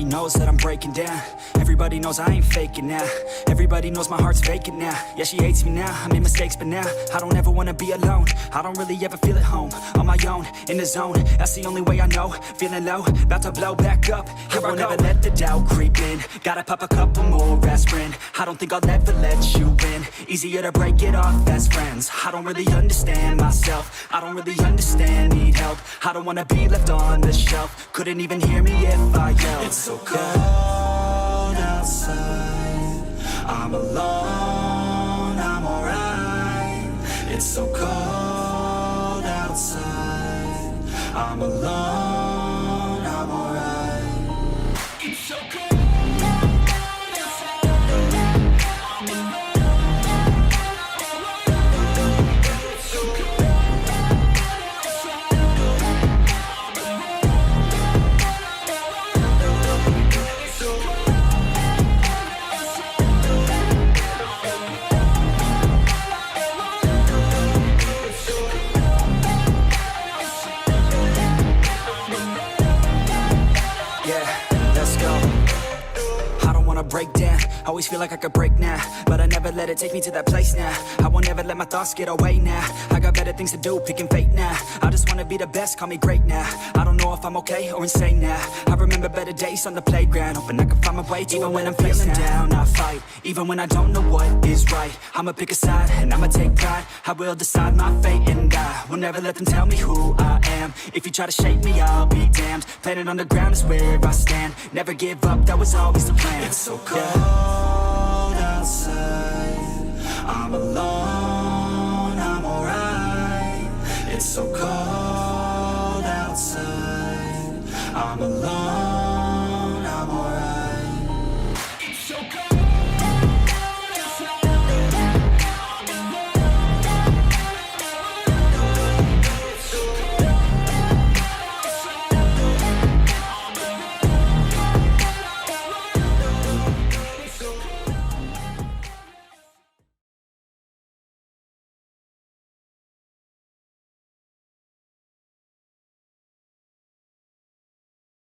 knows that I'm breaking down. Everybody knows I ain't faking now. Everybody knows my heart's vacant now. Yeah, she hates me now, I made mistakes, but now I don't ever wanna be alone. I don't really ever feel at home. On my own, in the zone, that's the only way I know. Feeling low, about to blow back up. Here I won't ever let the doubt creep in. Gotta pop a couple more aspirin. I don't think I'll ever let you in. Easier to break it off as friends. I don't really understand myself. I don't really understand, need help. I don't wanna be left on the shelf. Couldn't even hear me if I yelled. It's so cold outside, I'm alone, I'm alright. It's so cold outside, I'm alone, I'm alright. It's so cold. Break down, always feel like I could break now, but I never let it take me to that place now. I won't ever let my thoughts get away now. I got better things to do, picking fate now. I just wanna be the best, call me great now. I don't know if I'm okay or insane now. I remember better days on the playground, hoping I can find my way to even when I'm feeling down, I fight. Even when I don't know what is right, I'ma pick a side and I'ma take pride. I will decide my fate and I will never let them tell me who I am. If you try to shake me, I'll be damned. Planet on the ground is where I stand. Never give up, that was always the plan. It's so cold outside, I'm alone, I'm alright. It's so cold outside, I'm alone.